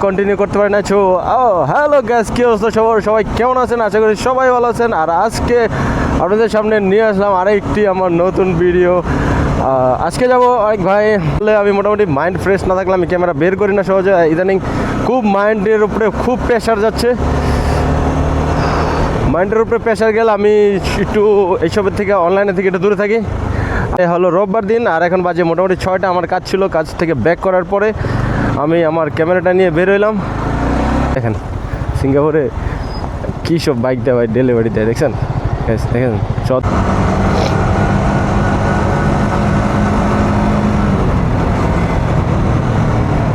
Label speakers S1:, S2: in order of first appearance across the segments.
S1: Continue করতে পারি না। হ্যালো গ্যাস, কি অবস্থা সবাই কেমন আছেন? আশা করি সবাই ভালো আছেন। আর আজকে আপনাদের সামনে নিয়ে আসলাম আরেকটি আমার নতুন ভিডিও। আজকে যাব অনেক ভাই বলে, আমি মোটামুটি মাইন্ড ফ্রেশ না থাকলে আমি ক্যামেরা বের করি না সহজে। ইদানিং খুব মাইন্ডের উপরে খুব প্রেশার যাচ্ছে, মাইন্ডের উপরে প্রেশার গেলে আমি একটু এইসবের থেকে অনলাইনে থেকে একটু দূরে থাকি। হলো রোববার দিন, আর এখন বাজে মোটামুটি 6টা। আমার কাজ ছিল, কাজ থেকে ব্যাক করার পরে আমি আমার ক্যামেরাটা নিয়ে বের হইলাম। দেখেন সিঙ্গাপুরে কী সব বাইক দেয় ভাই, ডেলিভারি দেয়, দেখছেন? দেখেন সব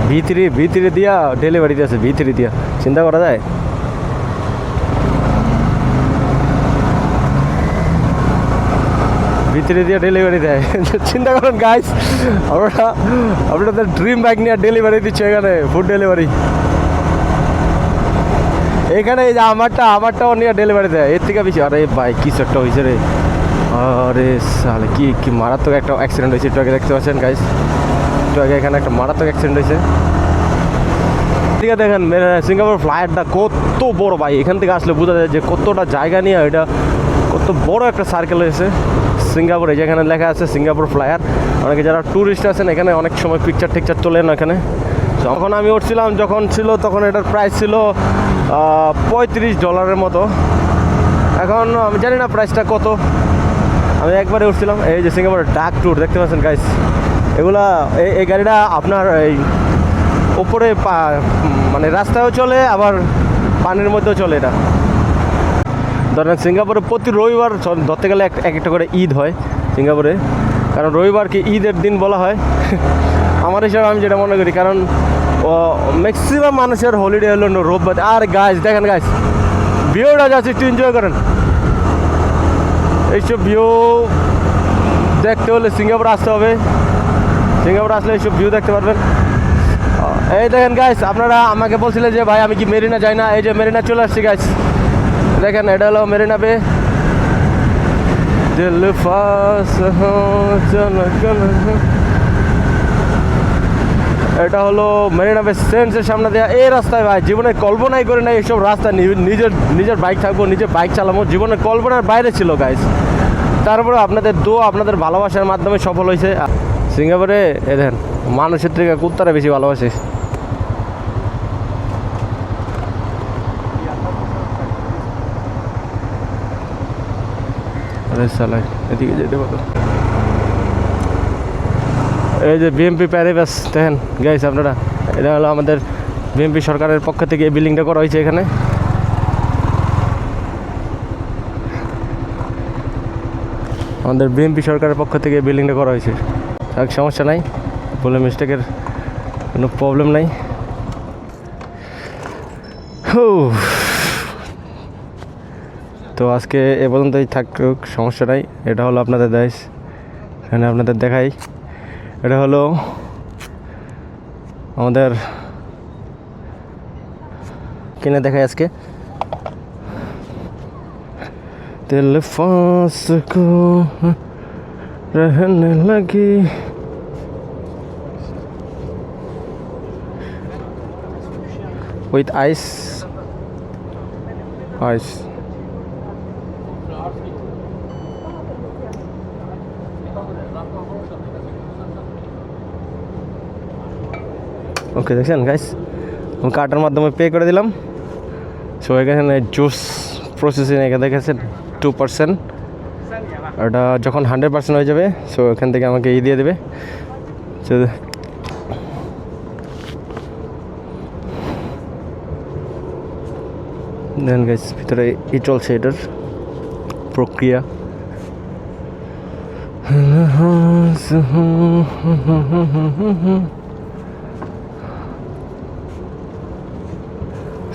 S1: ভিতরে দিয়া ডেলিভারি দিয়েছে, ভিতরে দিয়া চিন্তা করা যায়? ভিতরে দিয়ে ডেলিভারি দেয়, চিন্তা করেন গাইস। আপনাদের ড্রিম বাইক নিয়ে ডেলিভারি দিচ্ছে এখানে, ফুড ডেলিভারি। এখানে এই যে আমারটাও নিয়ে ডেলিভারি দেয়, এর থেকে বেশি। আরে ভাই কিছু একটা হয়েছে রে, আরে সালে কি মারাত্মক একটা অ্যাক্সিডেন্ট হয়েছে। একটু আগে দেখতে পাচ্ছেন গাইস, একটু আগে এখানে একটা মারাত্মক অ্যাক্সিডেন্ট হয়েছে। ঠিক আছে, দেখেন সিঙ্গাপুর ফ্লাইটটা কত বড় ভাই। এখান থেকে আসলে বোঝা যায় যে কতটা জায়গা নিয়ে এটা কত বড় একটা সার্কেল হয়েছে সিঙ্গাপুরে। যেখানে লেখা আছে সিঙ্গাপুর ফ্লায়ার। অনেকে যারা ট্যুরিস্ট আছেন এখানে অনেক সময় পিকচার টিকচার তোলেন এখানে। যখন আমি উঠছিলাম, যখন এটার প্রাইস ছিল $35 মতো। এখন আমি জানি না প্রাইসটা কত। আমি একবারে উঠছিলাম। এই যে সিঙ্গাপুরের ডাক ট্যুর দেখতে পাচ্ছেন গাইস, এগুলা এই গাড়িটা আপনার এই উপরে মানে রাস্তায়ও চলে, আবার পানির মধ্যেও চলে। এটা ধরেন সিঙ্গাপুরে প্রতি রবিবার ধরতে গেলে একটা করে ঈদ হয় সিঙ্গাপুরে, কারণ রবিবারকে ঈদের দিন বলা হয় আমার হিসাবে, আমি যেটা মনে করি। কারণ ম্যাক্সিমাম মানুষের হলিডে হলো রোববার। আর গাইস দেখেন গাইস, ভিউটা যাচ্ছে, একটু এনজয় করেন। এইসব ভিউ দেখতে হলে সিঙ্গাপুর আসতে হবে। সিঙ্গাপুর আসলে এইসব ভিউ দেখতে পারবেন। এই দেখেন গাইস, আপনারা আমাকে বলছিলেন যে ভাই আমি কি মেরিনা যাই না। এই যে মেরিনা চলে আসছি গাইস, দেখেন এটা হলো মেরিনা বে। এটা হলো মেরিনা বে সেন্সের সামনে দেওয়া এই রাস্তায়। ভাই জীবনে কল্পনাই করে নাই এইসব রাস্তা, নিজের বাইক থাকবো, নিজে বাইক চালাবো, জীবনে কল্পনার বাইরে ছিল গাইস। তারপরে আপনাদের আপনাদের ভালোবাসার মাধ্যমে সফল হয়েছে সিঙ্গাপুরে। এ দেখেন, মানুষের থেকে কুত্তারা বেশি ভালোবাসে। এদিকে যেতে পারো। এই যে বিএমপি প্যারিবাস দেখেন গাইস আপনারা, এটা হলো আমাদের বিএমপি সরকারের পক্ষ থেকে এই বিল্ডিংটা করা হয়েছে এখানে। আমাদের বিএমপি সরকারের পক্ষ থেকে এই বিল্ডিংটা করা হয়েছে। এক সমস্যা নাই, বলে মিস্টেকের কোনো প্রবলেম নাই। তো আজকে এ পর্যন্তই থাকুক, সমস্যা নাই। এটা হলো আপনাদের দেশ, এখানে আপনাদের দেখাই। এটা হলো আমাদের কিনে দেখাই আজকে। দিল ফাঁস কো রহনে লাগি, উইথ আইস। ওকে, দেখছেন গাইস, আমি কার্ডের মাধ্যমে পে করে দিলাম। সো এখানে জুস প্রসেসিং এখানে দেখেছেন 2%। ওটা যখন 100% হয়ে যাবে, সো এখান থেকে আমাকে দিয়ে দেবে। দেখেন গাইস, ভিতরে চলছে এটার প্রক্রিয়া।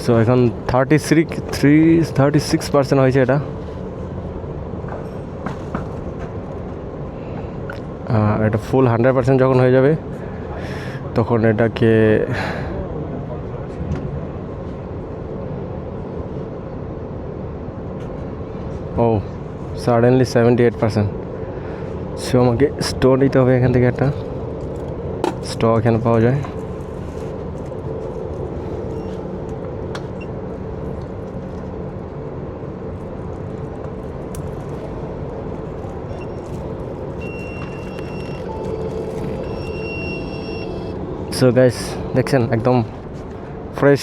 S1: সো এখন 36% হয়েছে এটা। এটা ফুল 100% যখন হয়ে যাবে, তখন এটাকে সাডেনলি 78%। সো আমাকে স্টো নিতে হবে এখান থেকে, একটা স্টো এখানে পাওয়া যায়। সো গাইস দেখছেন একদম ফ্রেশ,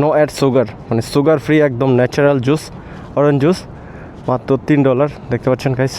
S1: নো অ্যাড সুগার, মানে সুগার ফ্রি, একদম ন্যাচারাল জুস, অরেঞ্জ জুস, মাত্র $3 দেখতে পাচ্ছেন গাইস।